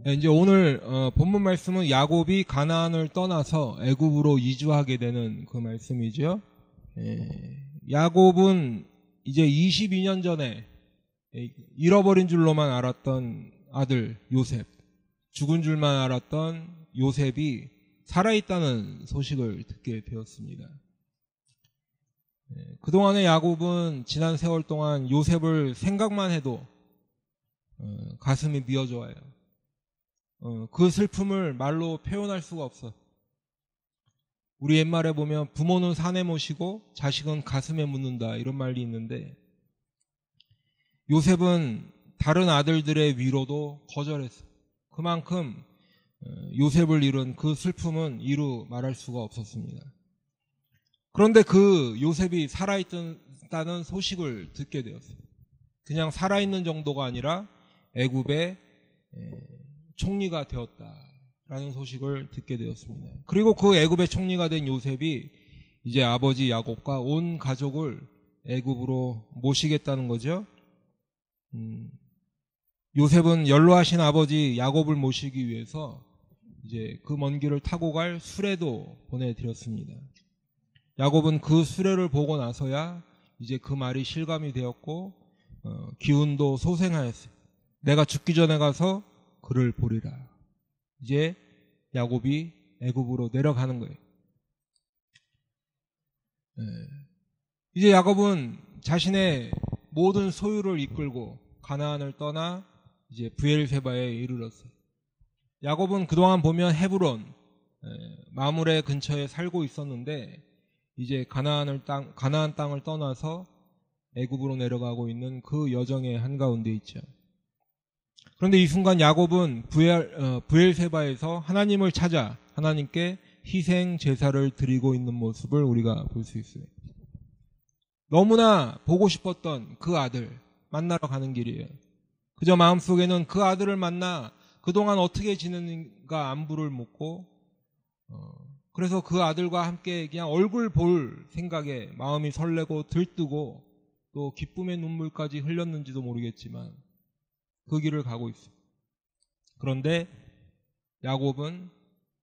네, 이제 오늘 본문 말씀은 야곱이 가나안을 떠나서 애굽으로 이주하게 되는 그 말씀이죠. 야곱은 이제 22년 전에 잃어버린 줄로만 알았던 아들 요셉, 죽은 줄만 알았던 요셉이 살아있다는 소식을 듣게 되었습니다. 그동안의 야곱은 지난 세월 동안 요셉을 생각만 해도 가슴이 미어져와요. 그 슬픔을 말로 표현할 수가 없어. 우리 옛말에 보면 부모는 산에 모시고 자식은 가슴에 묻는다 이런 말이 있는데, 요셉은 다른 아들들의 위로도 거절했어. 그만큼 요셉을 잃은 그 슬픔은 이루 말할 수가 없었습니다. 그런데 그 요셉이 살아있다는 소식을 듣게 되었어요. 그냥 살아있는 정도가 아니라 애굽의 총리가 되었다라는 소식을 듣게 되었습니다. 그리고 그 애굽의 총리가 된 요셉이 이제 아버지 야곱과 온 가족을 애굽으로 모시겠다는 거죠. 요셉은 연로하신 아버지 야곱을 모시기 위해서 이제 그 먼 길을 타고 갈 수레도 보내드렸습니다. 야곱은 그 수레를 보고 나서야 이제 그 말이 실감이 되었고 기운도 소생하였어요. 내가 죽기 전에 가서 그를 보리라. 이제 야곱이 애굽으로 내려가는 거예요. 이제 야곱은 자신의 모든 소유를 이끌고 가나안을 떠나 이제 브엘세바에 이르렀어요. 야곱은 그동안 보면 헤브론, 마므레 근처에 살고 있었는데 이제 가나안 땅을 떠나서 애굽으로 내려가고 있는 그 여정의 한가운데 있죠. 그런데 이 순간 야곱은 브엘세바에서 하나님을 찾아 하나님께 희생 제사를 드리고 있는 모습을 우리가 볼 수 있어요. 너무나 보고 싶었던 그 아들 만나러 가는 길이에요. 그저 마음속에는 그 아들을 만나 그동안 어떻게 지내는가 안부를 묻고 그래서 그 아들과 함께 그냥 얼굴 볼 생각에 마음이 설레고 들뜨고 또 기쁨의 눈물까지 흘렸는지도 모르겠지만 그 길을 가고 있어요. 그런데 야곱은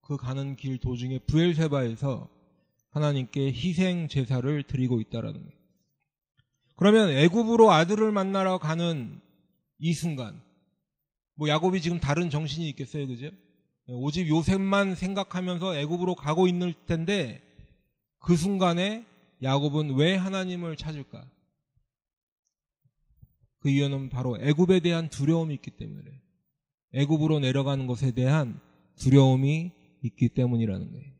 그 가는 길 도중에 브엘세바에서 하나님께 희생 제사를 드리고 있다라는 거예요. 그러면 애굽으로 아들을 만나러 가는 이 순간, 뭐 야곱이 지금 다른 정신이 있겠어요, 그죠? 오직 요셉만 생각하면서 애굽으로 가고 있는 텐데 그 순간에 야곱은 왜 하나님을 찾을까? 그 이유는 바로 애굽에 대한 두려움이 있기 때문에, 애굽으로 내려가는 것에 대한 두려움이 있기 때문이라는 거예요.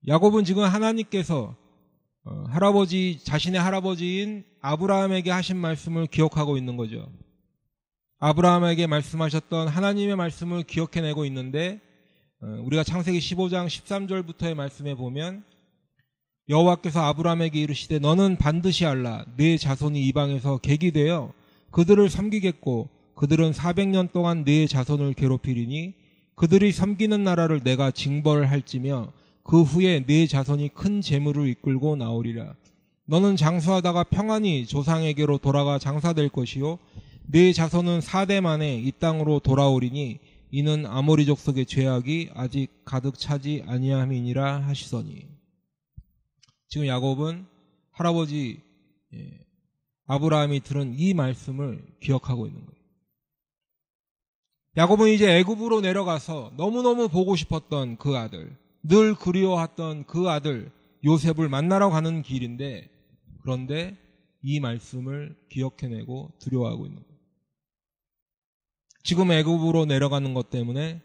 야곱은 지금 하나님께서 자신의 할아버지인 아브라함에게 하신 말씀을 기억하고 있는 거죠. 아브라함에게 말씀하셨던 하나님의 말씀을 기억해내고 있는데, 우리가 창세기 15장 13절부터의 말씀에 보면 여호와께서 아브라함에게 이르시되 너는 반드시 알라 네 자손이 이방에서 객이 되어 그들을 섬기겠고 그들은 400년 동안 네 자손을 괴롭히리니 그들이 섬기는 나라를 내가 징벌할지며 그 후에 네 자손이 큰 재물을 이끌고 나오리라. 너는 장수하다가 평안히 조상에게로 돌아가 장사될 것이요 네 자손은 4대 만에 이 땅으로 돌아오리니 이는 아모리 족속의 죄악이 아직 가득 차지 아니함이니라 하시더니. 지금 야곱은 할아버지 아브라함이 들은 이 말씀을 기억하고 있는 거예요. 야곱은 이제 애굽으로 내려가서 너무너무 보고 싶었던 그 아들, 늘 그리워했던 그 아들 요셉을 만나러 가는 길인데, 그런데 이 말씀을 기억해내고 두려워하고 있는 거예요. 지금 애굽으로 내려가는 것 때문에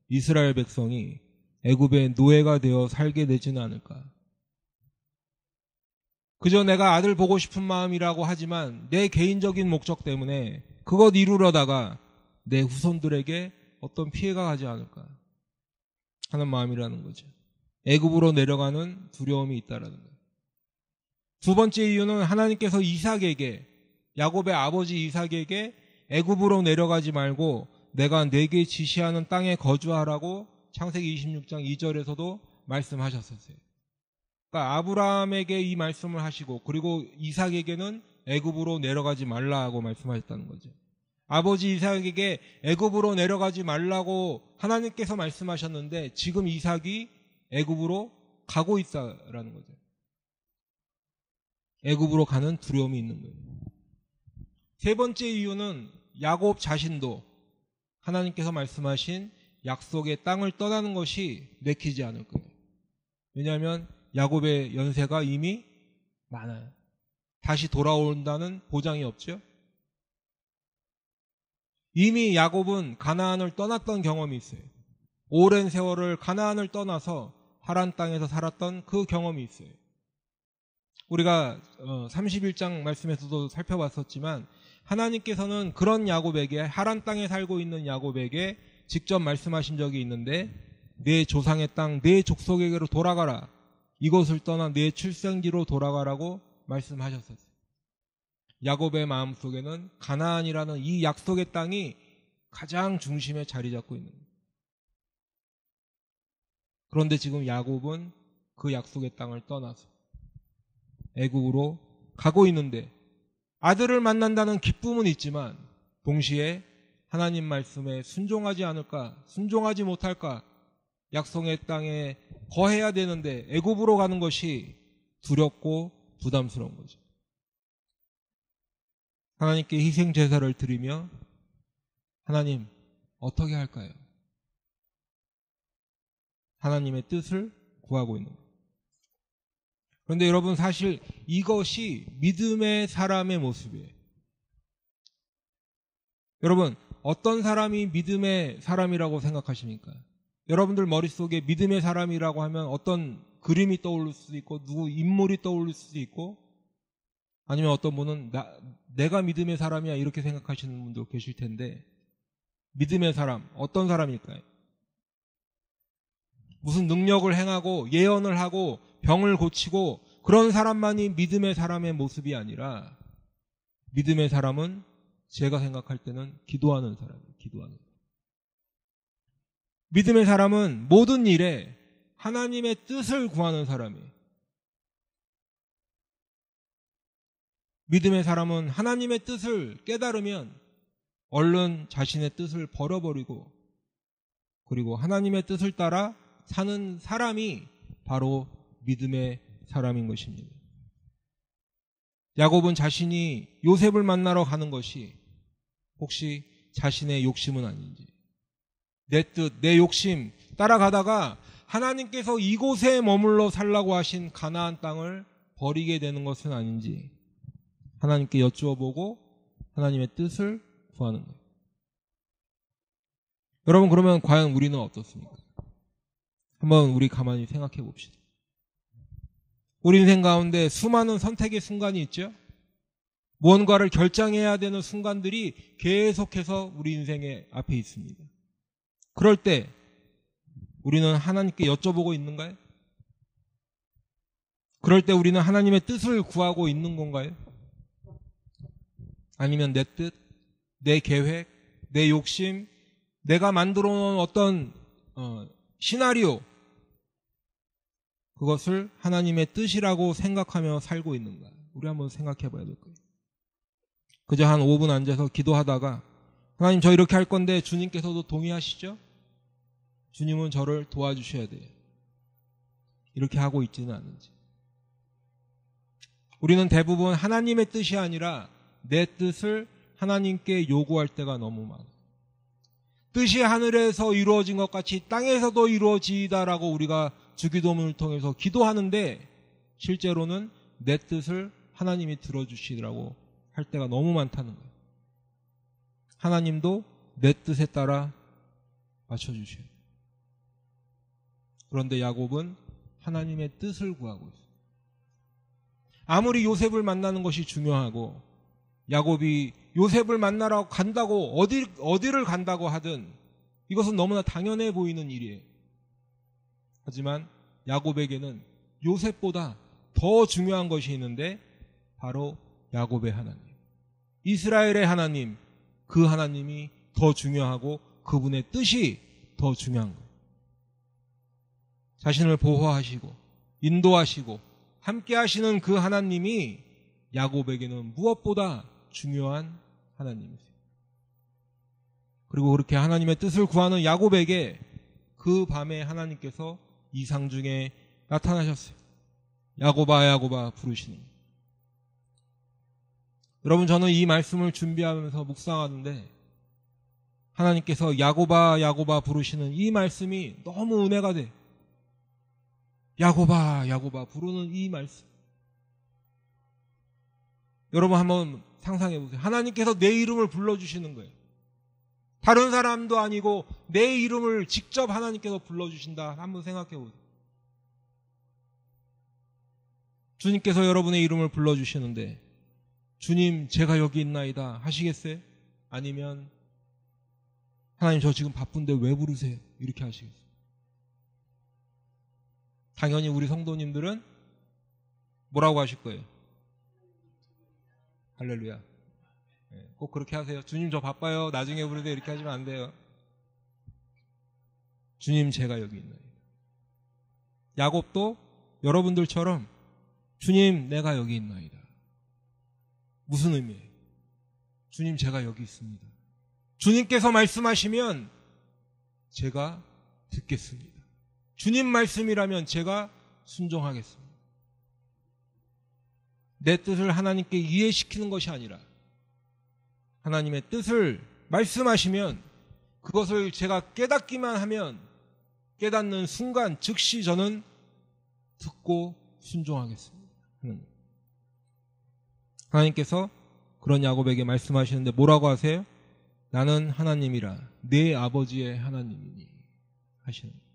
이스라엘 백성이 애굽의 노예가 되어 살게 되지는 않을까. 그저 내가 아들 보고 싶은 마음이라고 하지만 내 개인적인 목적 때문에 그것 이루려다가 내 후손들에게 어떤 피해가 가지 않을까 하는 마음이라는 거죠. 애굽으로 내려가는 두려움이 있다라는 거예요. 두 번째 이유는 하나님께서 이삭에게, 야곱의 아버지 이삭에게 애굽으로 내려가지 말고 내가 네게 지시하는 땅에 거주하라고 창세기 26장 2절에서도 말씀하셨었어요. 그러니까 아브라함에게 이 말씀을 하시고 그리고 이삭에게는 애굽으로 내려가지 말라고 말씀하셨다는 거죠. 아버지 이삭에게 애굽으로 내려가지 말라고 하나님께서 말씀하셨는데 지금 이삭이 애굽으로 가고 있다라는 거죠. 애굽으로 가는 두려움이 있는 거예요. 세 번째 이유는 야곱 자신도 하나님께서 말씀하신 약속의 땅을 떠나는 것이 내키지 않을 거예요. 왜냐하면 야곱의 연세가 이미 많아요. 다시 돌아온다는 보장이 없죠. 이미 야곱은 가나안을 떠났던 경험이 있어요. 오랜 세월을 가나안을 떠나서 하란 땅에서 살았던 그 경험이 있어요. 우리가 31장 말씀에서도 살펴봤었지만 하나님께서는 그런 야곱에게, 하란 땅에 살고 있는 야곱에게 직접 말씀하신 적이 있는데, 내 조상의 땅, 내 족속에게로 돌아가라. 이곳을 떠나 내 출생지로 돌아가라고 말씀하셨어요. 야곱의 마음속에는 가나안이라는 이 약속의 땅이 가장 중심에 자리 잡고 있는 거예요. 그런데 지금 야곱은 그 약속의 땅을 떠나서 애굽으로 가고 있는데 아들을 만난다는 기쁨은 있지만 동시에 하나님 말씀에 순종하지 않을까, 순종하지 못할까, 약속의 땅에 거해야 되는데 애굽으로 가는 것이 두렵고 부담스러운 거죠. 하나님께 희생 제사를 드리며 하나님 어떻게 할까요? 하나님의 뜻을 구하고 있는 거예요. 그런데 여러분, 사실 이것이 믿음의 사람의 모습이에요. 여러분, 어떤 사람이 믿음의 사람이라고 생각하십니까? 여러분들 머릿속에 믿음의 사람이라고 하면 어떤 그림이 떠오를 수도 있고, 누구 인물이 떠오를 수도 있고, 아니면 어떤 분은 내가 믿음의 사람이야 이렇게 생각하시는 분도 계실 텐데, 믿음의 사람, 어떤 사람일까요? 무슨 능력을 행하고 예언을 하고 병을 고치고 그런 사람만이 믿음의 사람의 모습이 아니라, 믿음의 사람은 제가 생각할 때는 기도하는 사람이에요. 기도하는 사람. 믿음의 사람은 모든 일에 하나님의 뜻을 구하는 사람이에요. 믿음의 사람은 하나님의 뜻을 깨달으면 얼른 자신의 뜻을 버려버리고, 그리고 하나님의 뜻을 따라 사는 사람이 바로 믿음의 사람인 것입니다. 야곱은 자신이 요셉을 만나러 가는 것이 혹시 자신의 욕심은 아닌지, 내 뜻, 내 욕심 따라가다가 하나님께서 이곳에 머물러 살라고 하신 가나안 땅을 버리게 되는 것은 아닌지 하나님께 여쭈어보고 하나님의 뜻을 구하는 거예요. 여러분, 그러면 과연 우리는 어떻습니까? 한번 우리 가만히 생각해 봅시다. 우리 인생 가운데 수많은 선택의 순간이 있죠. 무언가를 결정해야 되는 순간들이 계속해서 우리 인생의 앞에 있습니다. 그럴 때 우리는 하나님께 여쭤보고 있는가요? 그럴 때 우리는 하나님의 뜻을 구하고 있는 건가요? 아니면 내 뜻, 내 계획, 내 욕심, 내가 만들어 놓은 어떤 시나리오, 그것을 하나님의 뜻이라고 생각하며 살고 있는가? 우리 한번 생각해 봐야 될 거예요. 그저 한 5분 앉아서 기도하다가 하나님, 저 이렇게 할 건데 주님께서도 동의하시죠? 주님은 저를 도와주셔야 돼요. 이렇게 하고 있지는 않은지. 우리는 대부분 하나님의 뜻이 아니라 내 뜻을 하나님께 요구할 때가 너무 많아요. 뜻이 하늘에서 이루어진 것 같이 땅에서도 이루어지다라고 우리가 주기도문을 통해서 기도하는데, 실제로는 내 뜻을 하나님이 들어주시더라고 할 때가 너무 많다는 거예요. 하나님도 내 뜻에 따라 맞춰주셔요. 그런데 야곱은 하나님의 뜻을 구하고 있어요. 아무리 요셉을 만나는 것이 중요하고, 야곱이 요셉을 만나러 간다고 어디를 간다고 하든 이것은 너무나 당연해 보이는 일이에요. 하지만 야곱에게는 요셉보다 더 중요한 것이 있는데, 바로 야곱의 하나님, 이스라엘의 하나님, 그 하나님이 더 중요하고 그분의 뜻이 더 중요한 거예요. 자신을 보호하시고 인도하시고 함께 하시는 그 하나님이 야곱에게는 무엇보다 중요한 하나님이세요. 그리고 그렇게 하나님의 뜻을 구하는 야곱에게 그 밤에 하나님께서 이상 중에 나타나셨어요. 야곱아 야곱아 부르시는. 여러분, 저는 이 말씀을 준비하면서 묵상하는데 하나님께서 야곱아 야곱아 부르시는 이 말씀이 너무 은혜가 돼. 야곱아 야곱아 부르는 이 말씀. 여러분 한번 상상해 보세요. 하나님께서 내 이름을 불러주시는 거예요. 다른 사람도 아니고 내 이름을 직접 하나님께서 불러주신다. 한번 생각해 보세요. 주님께서 여러분의 이름을 불러주시는데 주님 제가 여기 있나이다 하시겠어요? 아니면 하나님 저 지금 바쁜데 왜 부르세요? 이렇게 하시겠어요? 당연히 우리 성도님들은 뭐라고 하실 거예요? 할렐루야. 꼭 그렇게 하세요. 주님 저 바빠요. 나중에 부르세요. 이렇게 하시면 안 돼요. 주님 제가 여기 있나이다. 야곱도 여러분들처럼 주님 내가 여기 있나이다. 무슨 의미예요? 주님 제가 여기 있습니다. 주님께서 말씀하시면 제가 듣겠습니다. 주님 말씀이라면 제가 순종하겠습니다. 내 뜻을 하나님께 이해시키는 것이 아니라 하나님의 뜻을 말씀하시면 그것을 제가 깨닫기만 하면 깨닫는 순간 즉시 저는 듣고 순종하겠습니다. 하나님께서 그런 야곱에게 말씀하시는데 뭐라고 하세요? 나는 하나님이라 내 아버지의 하나님이니 하시는 거예요.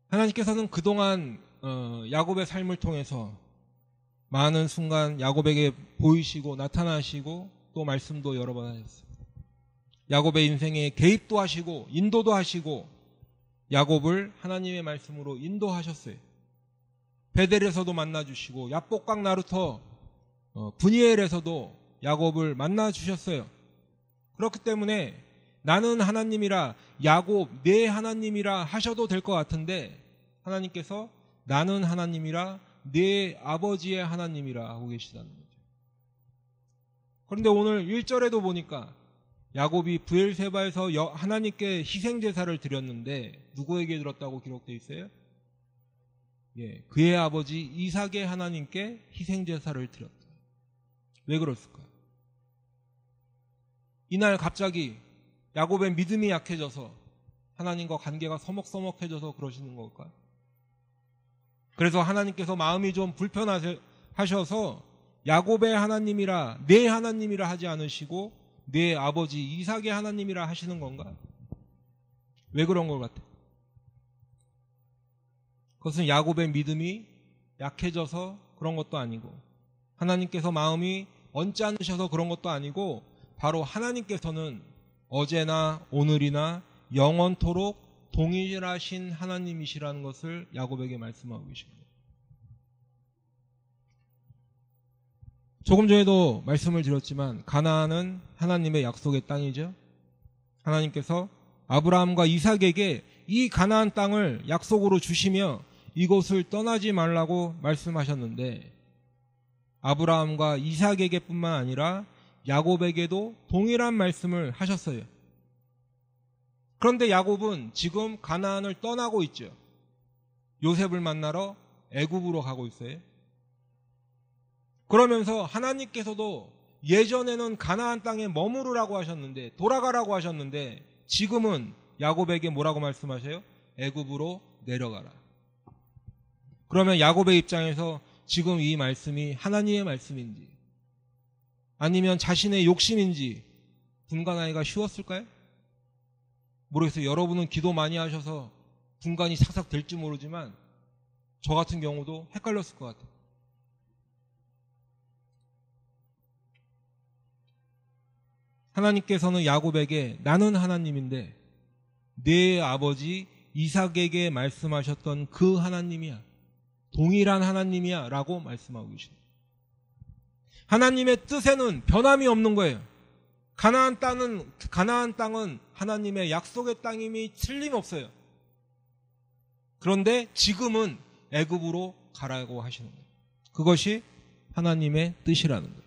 하나님께서는 그동안 야곱의 삶을 통해서 많은 순간 야곱에게 보이시고 나타나시고 또 말씀도 여러 번 하셨어요. 야곱의 인생에 개입도 하시고 인도도 하시고 야곱을 하나님의 말씀으로 인도하셨어요. 베델에서도 만나주시고 야복강 나루터 브니엘에서도 야곱을 만나주셨어요. 그렇기 때문에 나는 하나님이라 야곱 내 하나님이라 하셔도 될 것 같은데 하나님께서 나는 하나님이라 내 아버지의 하나님이라 하고 계시다는 거죠. 그런데 오늘 1절에도 보니까 야곱이 브엘세바에서 하나님께 희생제사를 드렸는데 누구에게 드렸다고 기록되어 있어요? 그의 아버지 이삭의 하나님께 희생제사를 드렸다. 왜 그랬을까? 이날 갑자기 야곱의 믿음이 약해져서 하나님과 관계가 서먹서먹해져서 그러시는 걸까? 그래서 하나님께서 마음이 좀 불편하셔서 야곱의 하나님이라 내 하나님이라 하지 않으시고 내 아버지 이삭의 하나님이라 하시는 건가? 왜 그런 것 같아? 그것은 야곱의 믿음이 약해져서 그런 것도 아니고 하나님께서 마음이 언짢으셔서 그런 것도 아니고 바로 하나님께서는 어제나 오늘이나 영원토록 동일하신 하나님이시라는 것을 야곱에게 말씀하고 계십니다. 조금 전에도 말씀을 드렸지만 가나안은 하나님의 약속의 땅이죠. 하나님께서 아브라함과 이삭에게 이 가나안 땅을 약속으로 주시며 이곳을 떠나지 말라고 말씀하셨는데 아브라함과 이삭에게뿐만 아니라 야곱에게도 동일한 말씀을 하셨어요. 그런데 야곱은 지금 가나안을 떠나고 있죠. 요셉을 만나러 애굽으로 가고 있어요. 그러면서 하나님께서도 예전에는 가나안 땅에 머무르라고 하셨는데 돌아가라고 하셨는데 지금은 야곱에게 뭐라고 말씀하셔요? 애굽으로 내려가라. 그러면 야곱의 입장에서 지금 이 말씀이 하나님의 말씀인지 아니면 자신의 욕심인지 분간하기가 쉬웠을까요? 모르겠어요. 여러분은 기도 많이 하셔서 분간이 삭삭 될지 모르지만 저 같은 경우도 헷갈렸을 것 같아요. 하나님께서는 야곱에게 나는 하나님인데 내 아버지 이삭에게 말씀하셨던 그 하나님이야. 동일한 하나님이야 라고 말씀하고 계십니다. 하나님의 뜻에는 변함이 없는 거예요. 가나안 땅은 하나님의 약속의 땅임이 틀림없어요. 그런데 지금은 애굽으로 가라고 하시는 거예요. 그것이 하나님의 뜻이라는 거예요.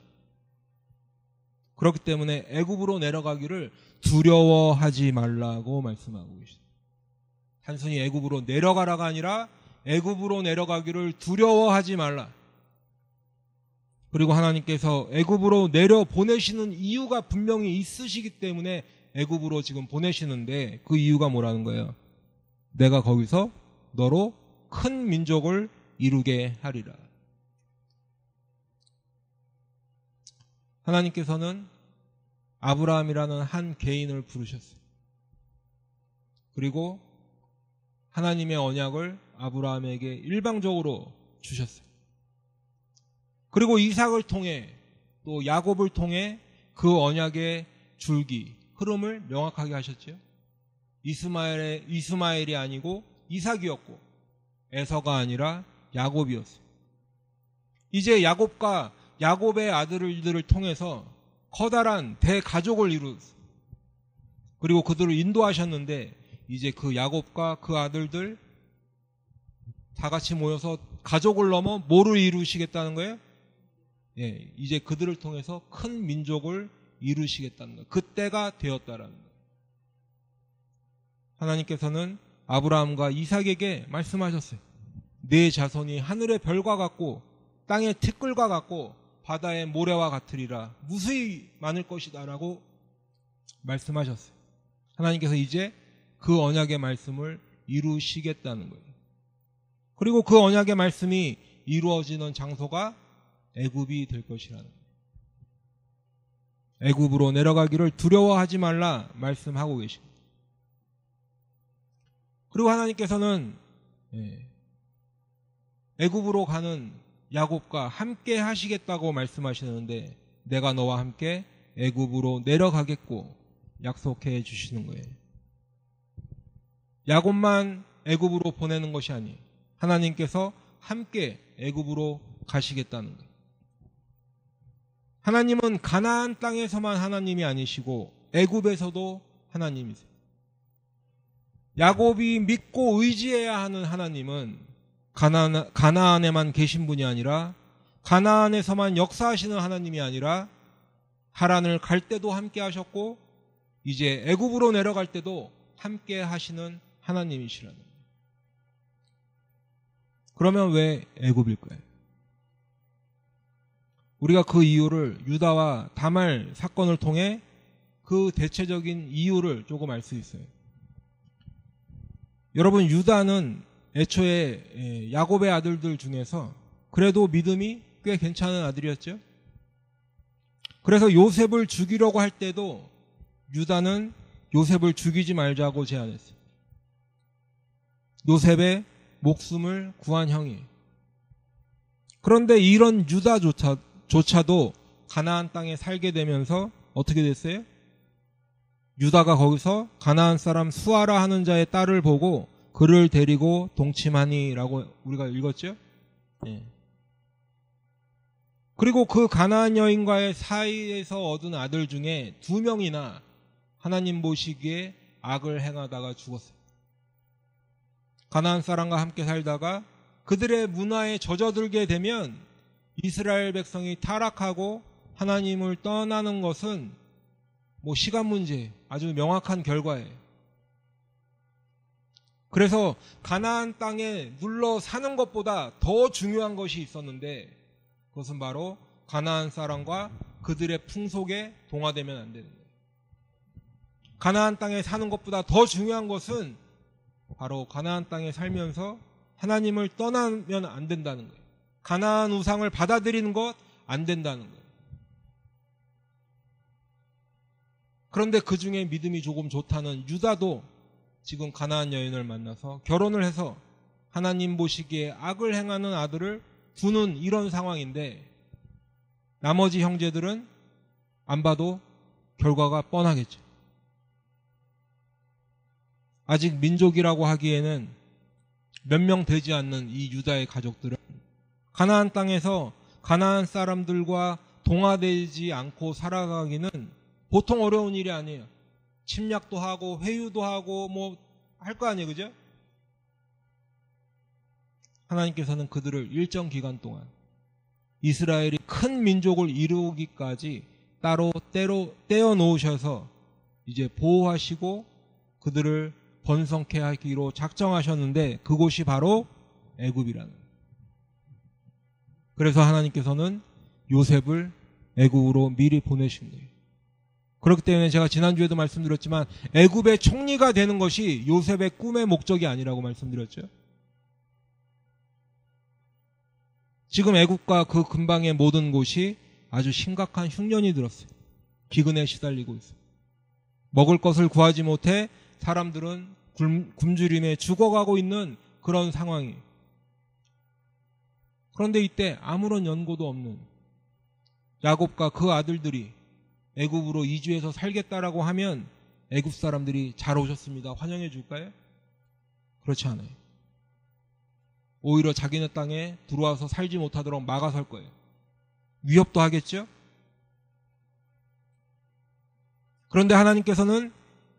그렇기 때문에 애굽으로 내려가기를 두려워하지 말라고 말씀하고 계십니다. 단순히 애굽으로 내려가라가 아니라 애굽으로 내려가기를 두려워하지 말라. 그리고 하나님께서 애굽으로 내려 보내시는 이유가 분명히 있으시기 때문에 애굽으로 지금 보내시는데, 그 이유가 뭐라는 거예요? 내가 거기서 너로 큰 민족을 이루게 하리라. 하나님께서는 아브라함이라는 한 개인을 부르셨어요. 그리고 하나님의 언약을 아브라함에게 일방적으로 주셨어요. 그리고 이삭을 통해 또 야곱을 통해 그 언약의 줄기, 흐름을 명확하게 하셨죠. 이스마엘이 아니고 이삭이었고 에서가 아니라 야곱이었어요. 이제 야곱의 아들들을 통해서 커다란 대가족을 이루었어요. 그리고 그들을 인도하셨는데, 이제 그 야곱과 그 아들들 다 같이 모여서 가족을 넘어 뭐를 이루시겠다는 거예요? 예, 이제 그들을 통해서 큰 민족을 이루시겠다는 거예요. 그때가 되었다라는 거예요. 하나님께서는 아브라함과 이삭에게 말씀하셨어요. 네 자손이 하늘의 별과 같고 땅의 티끌과 같고 바다의 모래와 같으리라. 무수히 많을 것이다 라고 말씀하셨어요. 하나님께서 이제 그 언약의 말씀을 이루시겠다는 거예요. 그리고 그 언약의 말씀이 이루어지는 장소가 애굽이 될 것이라는 거예요. 애굽으로 내려가기를 두려워하지 말라 말씀하고 계십니다. 그리고 하나님께서는 애굽으로 가는 야곱과 함께 하시겠다고 말씀하시는데, 내가 너와 함께 애굽으로 내려가겠고 약속해 주시는 거예요. 야곱만 애굽으로 보내는 것이 아니에요. 하나님께서 함께 애굽으로 가시겠다는 거예요. 하나님은 가나안 땅에서만 하나님이 아니시고 애굽에서도 하나님이세요. 야곱이 믿고 의지해야 하는 하나님은 가나안에만 계신 분이 아니라, 가나안에서만 역사하시는 하나님이 아니라 하란을 갈 때도 함께 하셨고 이제 애굽으로 내려갈 때도 함께 하시는 하나님이시라는 거예요. 그러면 왜 애굽일까요? 우리가 그 이유를 유다와 다말 사건을 통해 그 대체적인 이유를 조금 알 수 있어요. 여러분, 유다는 애초에 야곱의 아들들 중에서 그래도 믿음이 꽤 괜찮은 아들이었죠. 그래서 요셉을 죽이려고 할 때도 유다는 요셉을 죽이지 말자고 제안했어요. 요셉의 목숨을 구한 형이. 그런데 이런 유다조차도 가나안 땅에 살게 되면서 어떻게 됐어요? 유다가 거기서 가나안 사람 수아라 하는 자의 딸을 보고 그를 데리고 동침하니라고 우리가 읽었죠? 예. 그리고 그 가나안 여인과의 사이에서 얻은 아들 중에 2명이나 하나님 보시기에 악을 행하다가 죽었어요. 가나안 사람과 함께 살다가 그들의 문화에 젖어들게 되면 이스라엘 백성이 타락하고 하나님을 떠나는 것은 시간 문제, 아주 명확한 결과예요. 그래서 가나안 땅에 눌러 사는 것보다 더 중요한 것이 있었는데, 그것은 바로 가나안 사람과 그들의 풍속에 동화되면 안 되는 거예요. 가나안 땅에 사는 것보다 더 중요한 것은 바로 가나안 땅에 살면서 하나님을 떠나면 안 된다는 거예요. 가나안 우상을 받아들이는 것 안 된다는 거예요. 그런데 그 중에 믿음이 조금 좋다는 유다도 지금 가나안 여인을 만나서 결혼을 해서 하나님 보시기에 악을 행하는 아들을 두는 이런 상황인데, 나머지 형제들은 안 봐도 결과가 뻔하겠죠. 아직 민족이라고 하기에는 몇 명 되지 않는 이 유다의 가족들은 가나안 땅에서 가나안 사람들과 동화되지 않고 살아가기는 보통 어려운 일이 아니에요. 침략도 하고 회유도 하고 할 거 아니에요, 그죠? 하나님께서는 그들을 일정 기간 동안 이스라엘이 큰 민족을 이루기까지 따로 떼어 놓으셔서 이제 보호하시고 그들을 번성케 하기로 작정하셨는데 그곳이 바로 애굽이라는. 그래서 하나님께서는 요셉을 애굽으로 미리 보내신 거예요. 그렇기 때문에 제가 지난주에도 말씀드렸지만 애굽의 총리가 되는 것이 요셉의 꿈의 목적이 아니라고 말씀드렸죠. 지금 애굽과 그 근방의 모든 곳이 아주 심각한 흉년이 들었어요. 기근에 시달리고 있어요. 먹을 것을 구하지 못해 사람들은 굶주림에 죽어가고 있는 그런 상황이에요. 그런데 이때 아무런 연고도 없는 야곱과 그 아들들이 애굽으로 이주해서 살겠다라고 하면 애굽 사람들이 잘 오셨습니다, 환영해 줄까요? 그렇지 않아요. 오히려 자기네 땅에 들어와서 살지 못하도록 막아설 거예요. 위협도 하겠죠? 그런데 하나님께서는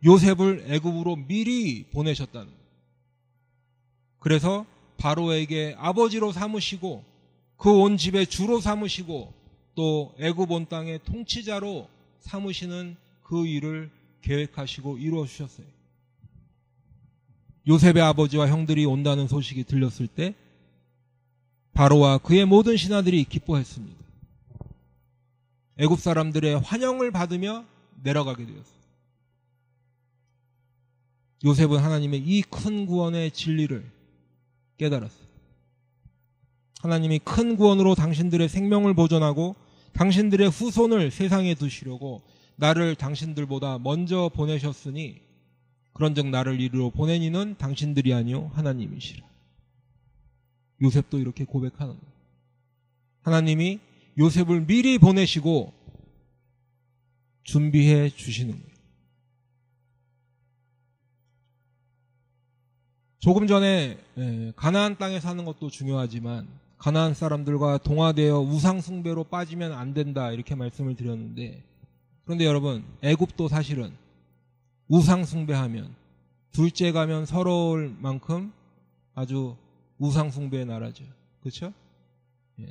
요셉을 애굽으로 미리 보내셨다는 거예요. 그래서 바로에게 아버지로 삼으시고 그 온 집의 주로 삼으시고 또 애굽 온 땅의 통치자로 삼으시는 그 일을 계획하시고 이루어 주셨어요. 요셉의 아버지와 형들이 온다는 소식이 들렸을 때 바로와 그의 모든 신하들이 기뻐했습니다. 애굽 사람들의 환영을 받으며 내려가게 되었어요. 요셉은 하나님의 이 큰 구원의 진리를 깨달았어요. 하나님이 큰 구원으로 당신들의 생명을 보존하고 당신들의 후손을 세상에 두시려고 나를 당신들보다 먼저 보내셨으니 그런즉 나를 이리로 보낸 이는 당신들이 아니요 하나님이시라. 요셉도 이렇게 고백하는 거예요. 하나님이 요셉을 미리 보내시고 준비해 주시는 거예요. 조금 전에 가나안 땅에 사는 것도 중요하지만 가나안 사람들과 동화되어 우상 숭배로 빠지면 안 된다 이렇게 말씀을 드렸는데, 그런데 여러분 애굽도 사실은 우상 숭배하면 둘째 가면 서러울 만큼 아주 우상 숭배의 나라죠. 그렇죠?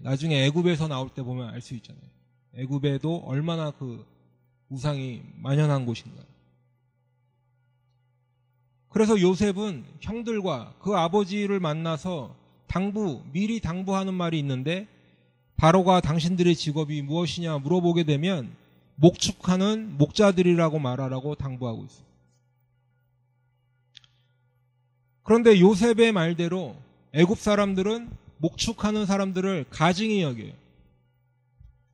나중에 애굽에서 나올 때 보면 알 수 있잖아요. 애굽에도 얼마나 그 우상이 만연한 곳인가. 그래서 요셉은 형들과 그 아버지를 만나서 미리 당부하는 말이 있는데, 바로가 당신들의 직업이 무엇이냐 물어보게 되면 목축하는 목자들이라고 말하라고 당부하고 있어요. 그런데 요셉의 말대로 애굽 사람들은 목축하는 사람들을 가증히 여겨요.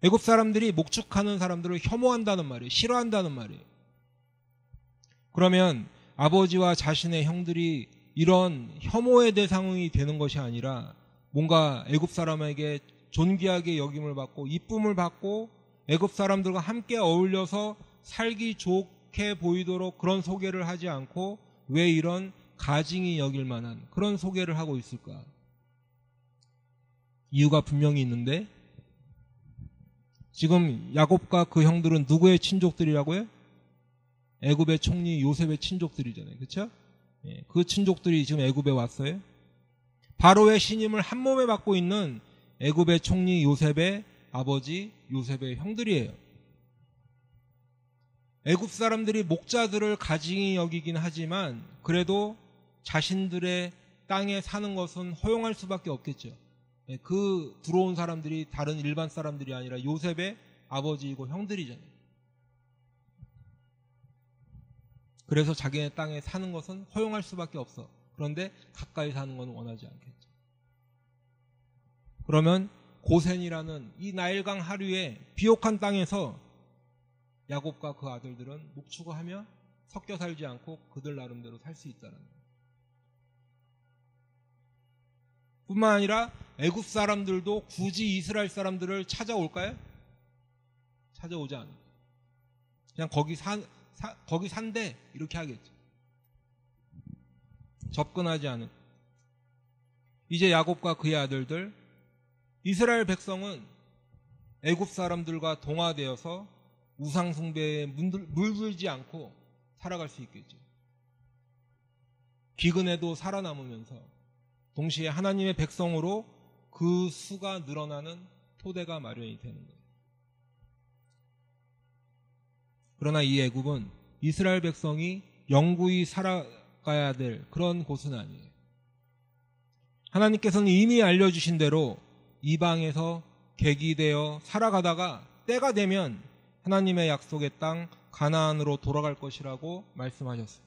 애굽 사람들이 목축하는 사람들을 혐오한다는 말이에요. 싫어한다는 말이에요. 그러면 아버지와 자신의 형들이 이런 혐오의 대상이 되는 것이 아니라 뭔가 애굽 사람에게 존귀하게 여김을 받고 이쁨을 받고 애굽 사람들과 함께 어울려서 살기 좋게 보이도록 그런 소개를 하지 않고 왜 이런 가증히 여길 만한 그런 소개를 하고 있을까? 이유가 분명히 있는데, 지금 야곱과 그 형들은 누구의 친족들이라고요? 애굽의 총리 요셉의 친족들이잖아요. 그렇죠? 그 친족들이 지금 애굽에 왔어요. 바로의 신임을 한 몸에 받고 있는 애굽의 총리 요셉의 아버지 요셉의 형들이에요. 애굽 사람들이 목자들을 가증히 여기긴 하지만 그래도 자신들의 땅에 사는 것은 허용할 수밖에 없겠죠. 그 들어온 사람들이 다른 일반 사람들이 아니라 요셉의 아버지이고 형들이잖아요. 그래서 자기네 땅에 사는 것은 허용할 수밖에 없어. 그런데 가까이 사는 건 원하지 않겠죠. 그러면 고센이라는 이 나일강 하류의 비옥한 땅에서 야곱과 그 아들들은 목축을 하며 섞여 살지 않고 그들 나름대로 살 수 있다는 거예요. 뿐만 아니라 애굽 사람들도 굳이 이스라엘 사람들을 찾아올까요? 찾아오지 않아요. 그냥 거기 산대 이렇게 하겠죠. 접근하지 않은. 이제 야곱과 그의 아들들, 이스라엘 백성은 애굽 사람들과 동화되어서 우상 숭배에 물들지 않고 살아갈 수 있겠죠. 기근에도 살아남으면서 동시에 하나님의 백성으로 그 수가 늘어나는 토대가 마련이 되는 거예요. 그러나 이 애굽은 이스라엘 백성이 영구히 살아가야 될 그런 곳은 아니에요. 하나님께서는 이미 알려주신 대로 이방에서 객이되어 살아가다가 때가 되면 하나님의 약속의 땅 가나안으로 돌아갈 것이라고 말씀하셨어요.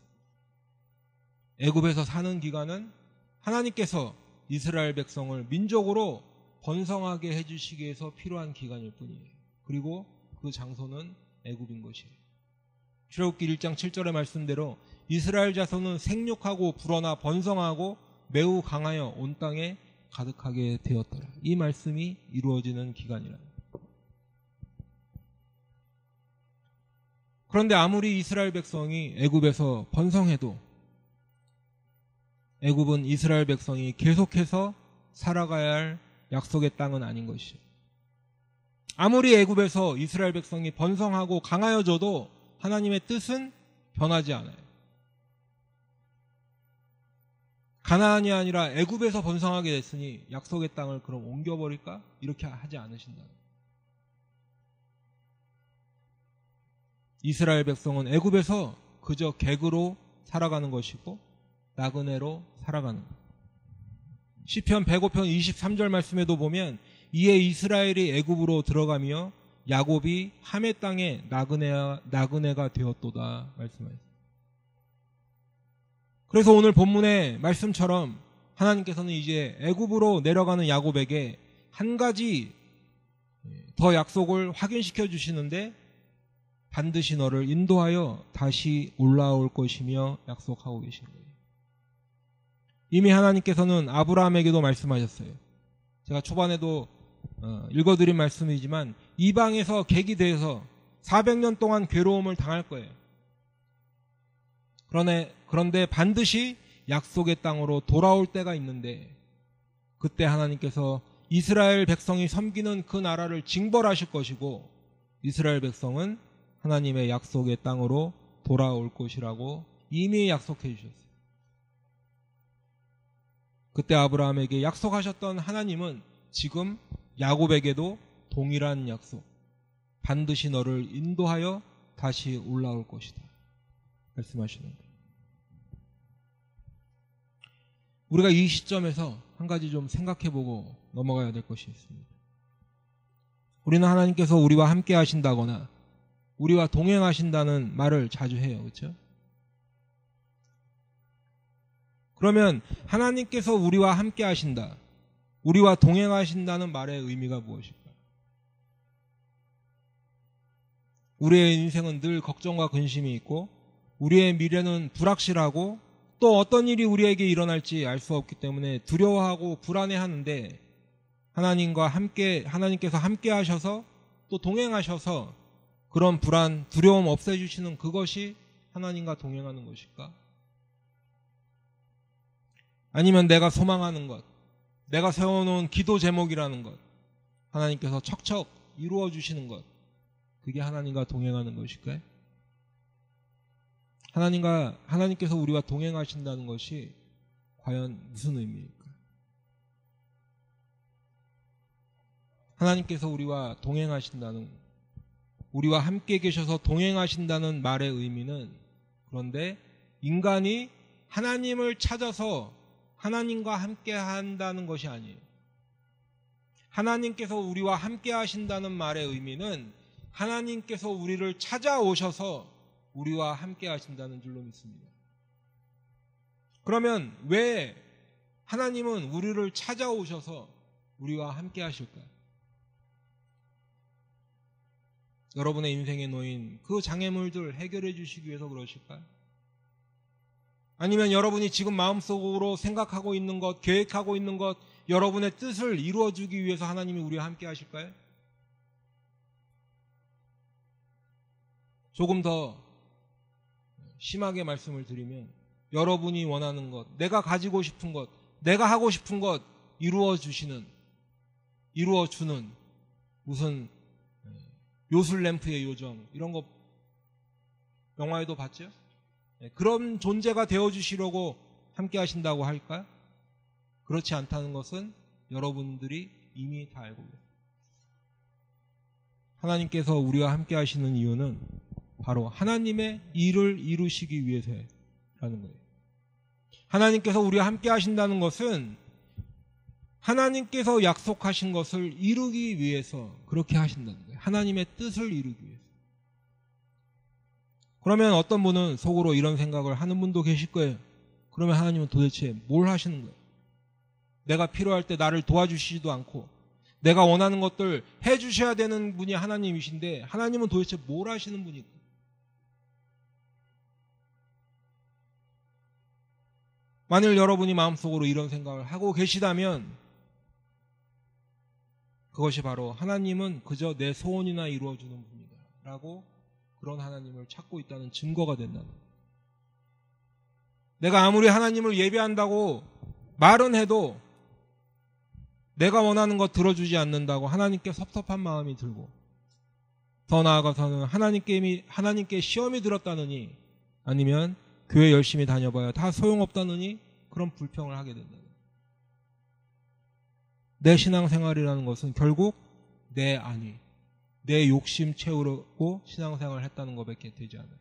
애굽에서 사는 기간은 하나님께서 이스라엘 백성을 민족으로 번성하게 해주시기 위해서 필요한 기간일 뿐이에요. 그리고 그 장소는 애굽인 것이에요. 출애굽기 1장 7절의 말씀대로 이스라엘 자손은 생육하고 불어나 번성하고 매우 강하여 온 땅에 가득하게 되었더라. 이 말씀이 이루어지는 기간이라. 그런데 아무리 이스라엘 백성이 애굽에서 번성해도 애굽은 이스라엘 백성이 계속해서 살아가야 할 약속의 땅은 아닌 것이죠. 아무리 애굽에서 이스라엘 백성이 번성하고 강하여져도 하나님의 뜻은 변하지 않아요. 가나안이 아니라 애굽에서 번성하게 됐으니 약속의 땅을 그럼 옮겨버릴까? 이렇게 하지 않으신다. 이스라엘 백성은 애굽에서 그저 객으로 살아가는 것이고 나그네로 살아가는 것. 시편 105편 23절 말씀에도 보면 이에 이스라엘이 애굽으로 들어가며 야곱이 함의 땅에 나그네가 되었도다 말씀하셨습니다. 그래서 오늘 본문의 말씀처럼 하나님께서는 이제 애굽으로 내려가는 야곱에게 한 가지 더 약속을 확인시켜 주시는데 반드시 너를 인도하여 다시 올라올 것이며 약속하고 계신 거예요. 이미 하나님께서는 아브라함에게도 말씀하셨어요. 제가 초반에도 읽어드린 말씀이지만 이방에서 객이 되어서 400년 동안 괴로움을 당할 거예요. 그런데 반드시 약속의 땅으로 돌아올 때가 있는데 그때 하나님께서 이스라엘 백성이 섬기는 그 나라를 징벌하실 것이고 이스라엘 백성은 하나님의 약속의 땅으로 돌아올 것이라고 이미 약속해 주셨어요. 그때 아브라함에게 약속하셨던 하나님은 지금 야곱에게도 동일한 약속, 반드시 너를 인도하여 다시 올라올 것이다 말씀하시는 거예요. 우리가 이 시점에서 한 가지 좀 생각해보고 넘어가야 될 것이 있습니다. 우리는 하나님께서 우리와 함께 하신다거나 우리와 동행하신다는 말을 자주 해요. 그렇죠? 그러면 하나님께서 우리와 함께 하신다, 우리와 동행하신다는 말의 의미가 무엇일까요? 우리의 인생은 늘 걱정과 근심이 있고 우리의 미래는 불확실하고 또 어떤 일이 우리에게 일어날지 알 수 없기 때문에 두려워하고 불안해하는데 하나님께서 함께 하셔서 또 동행하셔서 그런 불안, 두려움 없애주시는 그것이 하나님과 동행하는 것일까? 아니면 내가 소망하는 것, 내가 세워놓은 기도 제목이라는 것, 하나님께서 척척 이루어주시는 것, 그게 하나님과 동행하는 것일까요? 하나님께서 우리와 동행하신다는 것이 과연 무슨 의미일까? 하나님께서 우리와 동행하신다는, 우리와 함께 계셔서 동행하신다는 말의 의미는, 그런데 인간이 하나님을 찾아서 하나님과 함께 한다는 것이 아니에요. 하나님께서 우리와 함께 하신다는 말의 의미는 하나님께서 우리를 찾아오셔서 우리와 함께 하신다는 줄로 믿습니다. 그러면 왜 하나님은 우리를 찾아오셔서 우리와 함께 하실까요? 여러분의 인생에 놓인 그 장애물들 해결해 주시기 위해서 그러실까요? 아니면 여러분이 지금 마음속으로 생각하고 있는 것, 계획하고 있는 것, 여러분의 뜻을 이루어주기 위해서 하나님이 우리와 함께 하실까요? 조금 더 심하게 말씀을 드리면 여러분이 원하는 것, 내가 가지고 싶은 것, 내가 하고 싶은 것 이루어주는 무슨 요술램프의 요정 이런 거 영화에도 봤죠? 그런 존재가 되어주시려고 함께 하신다고 할까요? 그렇지 않다는 것은 여러분들이 이미 다 알고 계세요. 하나님께서 우리와 함께 하시는 이유는 바로 하나님의 일을 이루시기 위해서라는 거예요. 하나님께서 우리와 함께 하신다는 것은 하나님께서 약속하신 것을 이루기 위해서 그렇게 하신다는 거예요. 하나님의 뜻을 이루기 위해서. 그러면 어떤 분은 속으로 이런 생각을 하는 분도 계실 거예요. 그러면 하나님은 도대체 뭘 하시는 거예요? 내가 필요할 때 나를 도와주시지도 않고 내가 원하는 것들 해주셔야 되는 분이 하나님이신데 하나님은 도대체 뭘 하시는 분일까? 만일 여러분이 마음속으로 이런 생각을 하고 계시다면 그것이 바로 하나님은 그저 내 소원이나 이루어주는 분이다 라고 그런 하나님을 찾고 있다는 증거가 된다는 거예요. 내가 아무리 하나님을 예배한다고 말은 해도 내가 원하는 것 들어주지 않는다고 하나님께 섭섭한 마음이 들고 더 나아가서는 하나님께 시험이 들었다느니 아니면 교회 열심히 다녀봐야 다 소용없다느니 그런 불평을 하게 된다. 내 신앙생활이라는 것은 결국 내 안위, 내 욕심 채우려고 신앙생활을 했다는 것밖에 되지 않아요.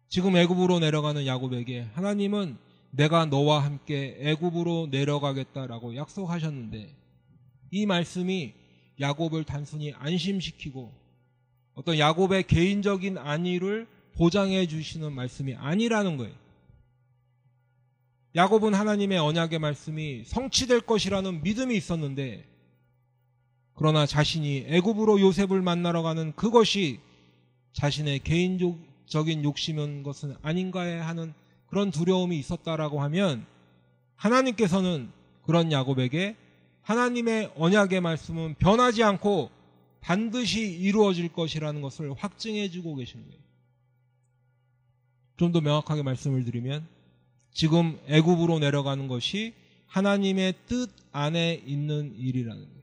지금 애굽으로 내려가는 야곱에게 하나님은 내가 너와 함께 애굽으로 내려가겠다라고 약속하셨는데 이 말씀이 야곱을 단순히 안심시키고 어떤 야곱의 개인적인 안위를 보장해 주시는 말씀이 아니라는 거예요. 야곱은 하나님의 언약의 말씀이 성취될 것이라는 믿음이 있었는데 그러나 자신이 애굽으로 요셉을 만나러 가는 그것이 자신의 개인적인 욕심인 것은 아닌가에 하는 그런 두려움이 있었다라고 하면 하나님께서는 그런 야곱에게 하나님의 언약의 말씀은 변하지 않고 반드시 이루어질 것이라는 것을 확증해 주고 계신 거예요. 좀 더 명확하게 말씀을 드리면 지금 애굽으로 내려가는 것이 하나님의 뜻 안에 있는 일이라는 거예요.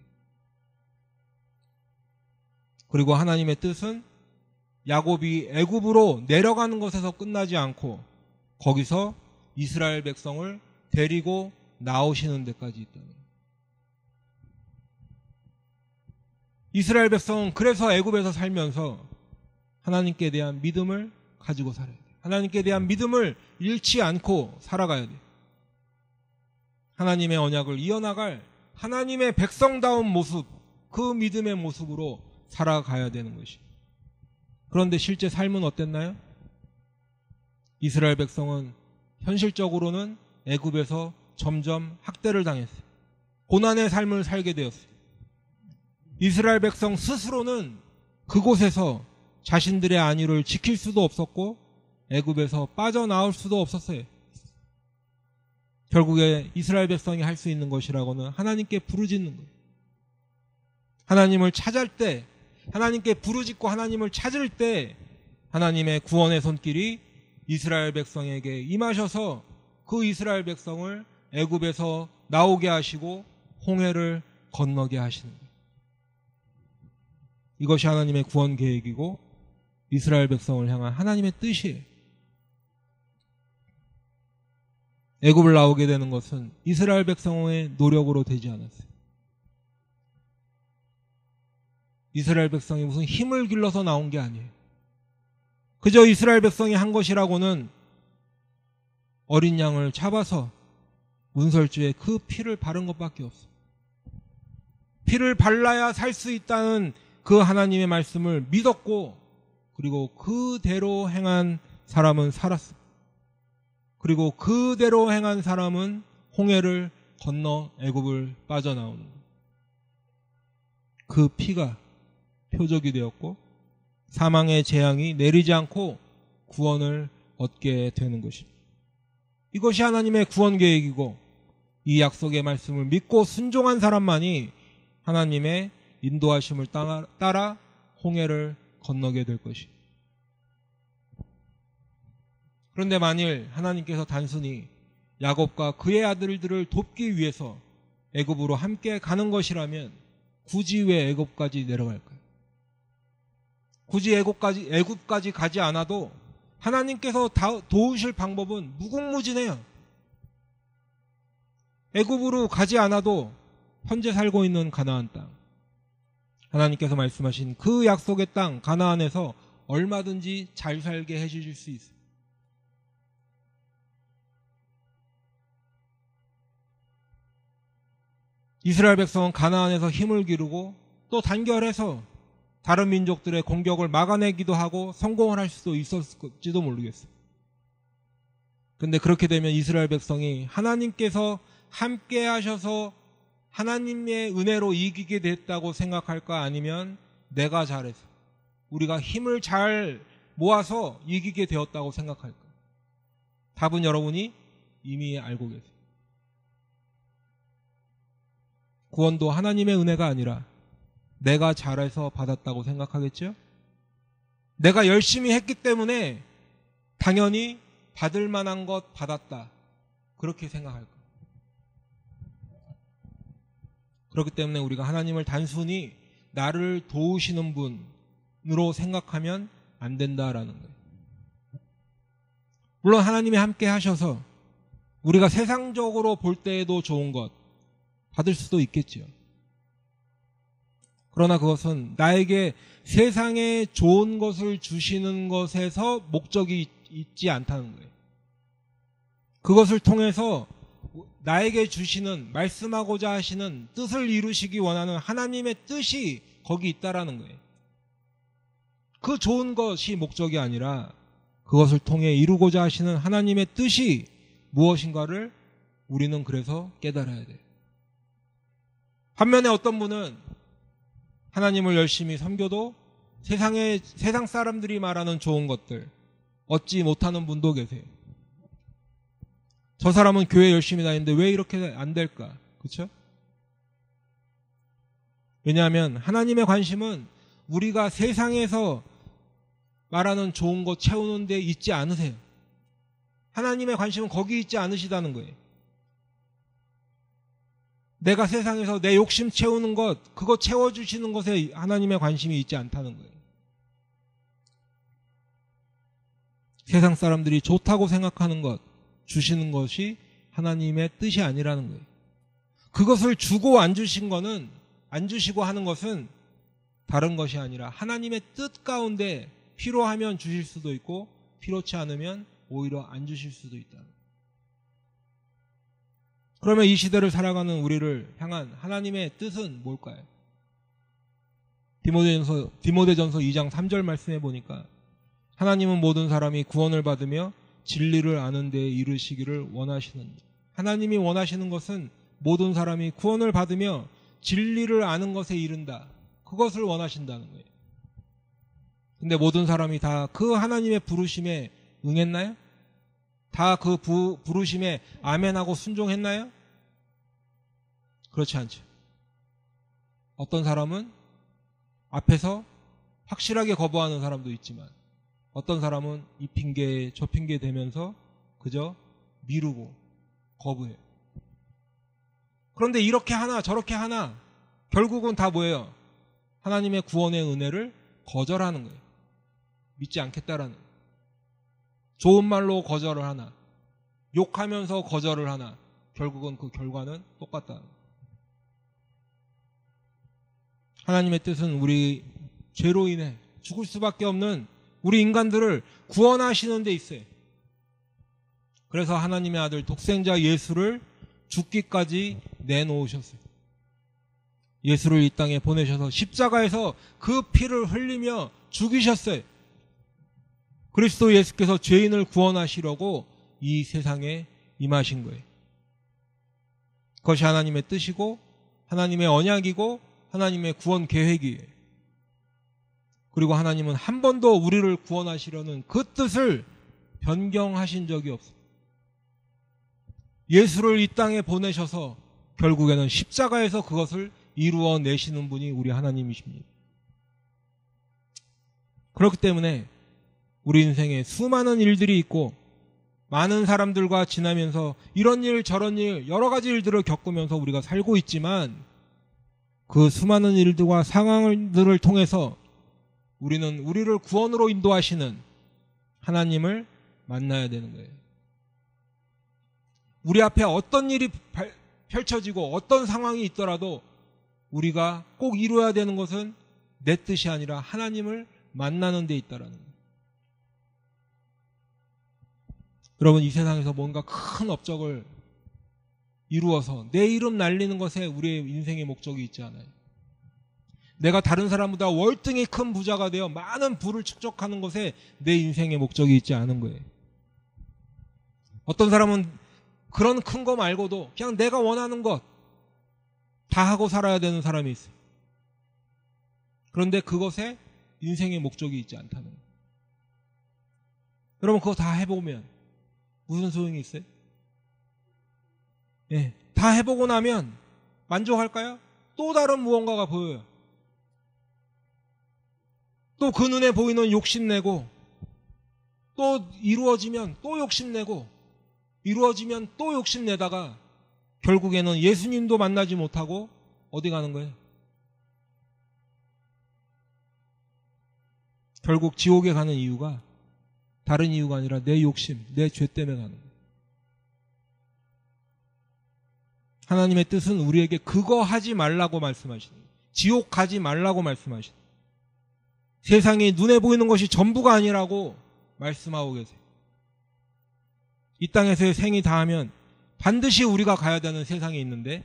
그리고 하나님의 뜻은 야곱이 애굽으로 내려가는 것에서 끝나지 않고 거기서 이스라엘 백성을 데리고 나오시는 데까지 있다는 거예요. 이스라엘 백성은 그래서 애굽에서 살면서 하나님께 대한 믿음을 가지고 살아야 돼요. 하나님께 대한 믿음을 잃지 않고 살아가야 돼요. 하나님의 언약을 이어나갈 하나님의 백성다운 모습, 그 믿음의 모습으로 살아가야 되는 것이. 그런데 실제 삶은 어땠나요? 이스라엘 백성은 현실적으로는 애굽에서 점점 학대를 당했어요. 고난의 삶을 살게 되었어요. 이스라엘 백성 스스로는 그곳에서 자신들의 안위를 지킬 수도 없었고 애굽에서 빠져나올 수도 없었어요. 결국에 이스라엘 백성이 할 수 있는 것이라고는 하나님께 부르짖는 거예요. 하나님을 찾을 때, 하나님께 부르짖고 하나님을 찾을 때 하나님의 구원의 손길이 이스라엘 백성에게 임하셔서 그 이스라엘 백성을 애굽에서 나오게 하시고 홍해를 건너게 하시는 거예요. 이것이 하나님의 구원 계획이고 이스라엘 백성을 향한 하나님의 뜻이에요. 애굽을 나오게 되는 것은 이스라엘 백성의 노력으로 되지 않았어요. 이스라엘 백성이 무슨 힘을 길러서 나온 게 아니에요. 그저 이스라엘 백성이 한 것이라고는 어린 양을 잡아서 문설주에 그 피를 바른 것밖에 없어요. 피를 발라야 살 수 있다는 그 하나님의 말씀을 믿었고 그리고 그대로 행한 사람은 살았어요. 그리고 그대로 행한 사람은 홍해를 건너 애굽을 빠져나오는 거예요. 그 피가 표적이 되었고 사망의 재앙이 내리지 않고 구원을 얻게 되는 것입니다. 이것이 하나님의 구원 계획이고 이 약속의 말씀을 믿고 순종한 사람만이 하나님의 인도하심을 따라 홍해를 건너게 될 것입니다. 그런데 만일 하나님께서 단순히 야곱과 그의 아들들을 돕기 위해서 애굽으로 함께 가는 것이라면 굳이 왜 애굽까지 내려갈까요? 굳이 애굽까지 가지 않아도 하나님께서 도우실 방법은 무궁무진해요. 애굽으로 가지 않아도 현재 살고 있는 가나안 땅, 하나님께서 말씀하신 그 약속의 땅 가나안에서 얼마든지 잘 살게 해주실 수 있어요. 이스라엘 백성은 가나안에서 힘을 기르고 또 단결해서 다른 민족들의 공격을 막아내기도 하고 성공을 할 수도 있었을지도 모르겠어요. 근데 그렇게 되면 이스라엘 백성이 하나님께서 함께 하셔서 하나님의 은혜로 이기게 됐다고 생각할까, 아니면 내가 잘해서 우리가 힘을 잘 모아서 이기게 되었다고 생각할까? 답은 여러분이 이미 알고 계세요. 구원도 하나님의 은혜가 아니라 내가 잘해서 받았다고 생각하겠죠? 내가 열심히 했기 때문에 당연히 받을 만한 것 받았다, 그렇게 생각할 거예요. 그렇기 때문에 우리가 하나님을 단순히 나를 도우시는 분으로 생각하면 안 된다라는 거예요. 물론 하나님이 함께 하셔서 우리가 세상적으로 볼 때에도 좋은 것 받을 수도 있겠지요. 그러나 그것은 나에게 세상에 좋은 것을 주시는 것에서 목적이 있지 않다는 거예요. 그것을 통해서 나에게 주시는, 말씀하고자 하시는 뜻을 이루시기 원하는 하나님의 뜻이 거기 있다라는 거예요. 그 좋은 것이 목적이 아니라 그것을 통해 이루고자 하시는 하나님의 뜻이 무엇인가를 우리는 그래서 깨달아야 돼요. 반면에 어떤 분은 하나님을 열심히 섬겨도 세상 사람들이 말하는 좋은 것들 얻지 못하는 분도 계세요. 저 사람은 교회 열심히 다니는데 왜 이렇게 안 될까? 그렇죠? 왜냐하면 하나님의 관심은 우리가 세상에서 말하는 좋은 것 채우는 데 있지 않으세요. 하나님의 관심은 거기 있지 않으시다는 거예요. 내가 세상에서 내 욕심 채우는 것, 그거 채워주시는 것에 하나님의 관심이 있지 않다는 거예요. 세상 사람들이 좋다고 생각하는 것, 주시는 것이 하나님의 뜻이 아니라는 거예요. 그것을 주고 안 주시고 하는 것은 다른 것이 아니라 하나님의 뜻 가운데 필요하면 주실 수도 있고 필요치 않으면 오히려 안 주실 수도 있다. 그러면 이 시대를 살아가는 우리를 향한 하나님의 뜻은 뭘까요? 디모데전서 2장 3절 말씀해 보니까 하나님은 모든 사람이 구원을 받으며 진리를 아는 데에 이르시기를 원하시는, 하나님이 원하시는 것은 모든 사람이 구원을 받으며 진리를 아는 것에 이른다, 그것을 원하신다는 거예요. 근데 모든 사람이 다 그 하나님의 부르심에 응했나요? 다 그 부르심에 아멘하고 순종했나요? 그렇지 않죠. 어떤 사람은 앞에서 확실하게 거부하는 사람도 있지만 어떤 사람은 이 핑계 저 핑계 대면서 그저 미루고 거부해요. 그런데 이렇게 하나 저렇게 하나 결국은 다 뭐예요? 하나님의 구원의 은혜를 거절하는 거예요. 믿지 않겠다라는 거예요. 좋은 말로 거절을 하나, 욕하면서 거절을 하나, 결국은 그 결과는 똑같다는 거예요. 하나님의 뜻은 우리 죄로 인해 죽을 수밖에 없는 우리 인간들을 구원하시는 데 있어요. 그래서 하나님의 아들 독생자 예수를 죽기까지 내놓으셨어요. 예수를 이 땅에 보내셔서 십자가에서 그 피를 흘리며 죽이셨어요. 그리스도 예수께서 죄인을 구원하시려고 이 세상에 임하신 거예요. 그것이 하나님의 뜻이고 하나님의 언약이고 하나님의 구원 계획이에요. 그리고 하나님은 한 번도 우리를 구원하시려는 그 뜻을 변경하신 적이 없어요. 예수를 이 땅에 보내셔서 결국에는 십자가에서 그것을 이루어내시는 분이 우리 하나님이십니다. 그렇기 때문에 우리 인생에 수많은 일들이 있고 많은 사람들과 지나면서 이런 일 저런 일 여러 가지 일들을 겪으면서 우리가 살고 있지만 그 수많은 일들과 상황들을 통해서 우리는 우리를 구원으로 인도하시는 하나님을 만나야 되는 거예요. 우리 앞에 어떤 일이 펼쳐지고 어떤 상황이 있더라도 우리가 꼭 이루어야 되는 것은 내 뜻이 아니라 하나님을 만나는 데 있다라는 거예요. 여러분, 이 세상에서 뭔가 큰 업적을 이루어서 내 이름 날리는 것에 우리의 인생의 목적이 있지 않아요. 내가 다른 사람보다 월등히 큰 부자가 되어 많은 부를 축적하는 것에 내 인생의 목적이 있지 않은 거예요. 어떤 사람은 그런 큰 거 말고도 그냥 내가 원하는 것 다 하고 살아야 되는 사람이 있어요. 그런데 그것에 인생의 목적이 있지 않다는 거예요. 여러분, 그거 다 해보면 무슨 소용이 있어요? 예, 다 해보고 나면 만족할까요? 또 다른 무언가가 보여요. 또 그 눈에 보이는 욕심내고, 또 이루어지면 또 욕심내고, 이루어지면 또 욕심내다가 결국에는 예수님도 만나지 못하고 어디 가는 거예요? 결국 지옥에 가는 이유가 다른 이유가 아니라 내 욕심, 내 죄 때문에 가는 거예요. 하나님의 뜻은 우리에게 그거 하지 말라고 말씀하시는 거예요. 지옥 가지 말라고 말씀하시는 거예요. 세상이 눈에 보이는 것이 전부가 아니라고 말씀하고 계세요. 이 땅에서의 생이 다하면 반드시 우리가 가야 되는 세상이 있는데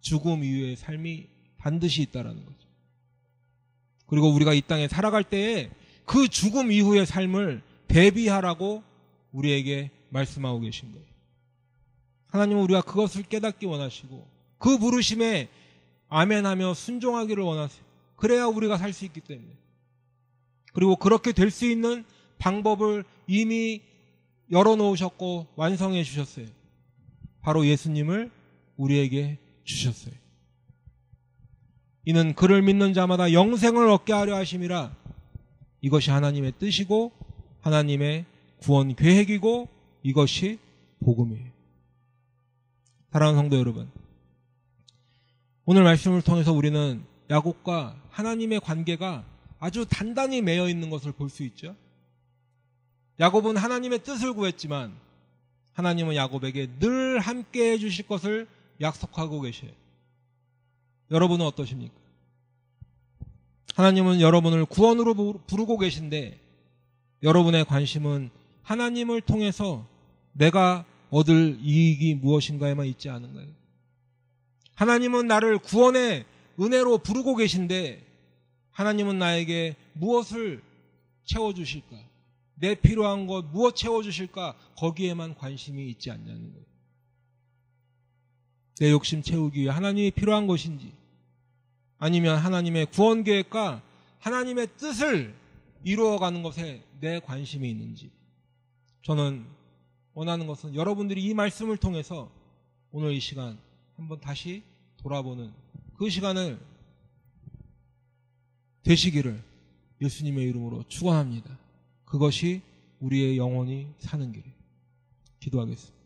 죽음 이후의 삶이 반드시 있다라는 거죠. 그리고 우리가 이 땅에 살아갈 때에 그 죽음 이후의 삶을 대비하라고 우리에게 말씀하고 계신 거예요. 하나님은 우리가 그것을 깨닫기 원하시고 그 부르심에 아멘하며 순종하기를 원하세요. 그래야 우리가 살 수 있기 때문에. 그리고 그렇게 될 수 있는 방법을 이미 열어놓으셨고 완성해 주셨어요. 바로 예수님을 우리에게 주셨어요. 이는 그를 믿는 자마다 영생을 얻게 하려 하심이라. 이것이 하나님의 뜻이고 하나님의 구원 계획이고 이것이 복음이에요. 사랑하는 성도 여러분, 오늘 말씀을 통해서 우리는 야곱과 하나님의 관계가 아주 단단히 매여 있는 것을 볼 수 있죠. 야곱은 하나님의 뜻을 구했지만 하나님은 야곱에게 늘 함께 해주실 것을 약속하고 계셔요. 여러분은 어떠십니까? 하나님은 여러분을 구원으로 부르고 계신데 여러분의 관심은 하나님을 통해서 내가 얻을 이익이 무엇인가에만 있지 않은가요? 하나님은 나를 구원의 은혜로 부르고 계신데 하나님은 나에게 무엇을 채워주실까? 내 필요한 것 무엇 채워주실까? 거기에만 관심이 있지 않냐는 거예요. 내 욕심 채우기 위해 하나님이 필요한 것인지 아니면 하나님의 구원 계획과 하나님의 뜻을 이루어가는 것에 내 관심이 있는지. 저는 원하는 것은 여러분들이 이 말씀을 통해서 오늘 이 시간 한번 다시 돌아보는 그 시간을 되시기를 예수님의 이름으로 축원합니다. 그것이 우리의 영혼이 사는 길이에요. 기도하겠습니다.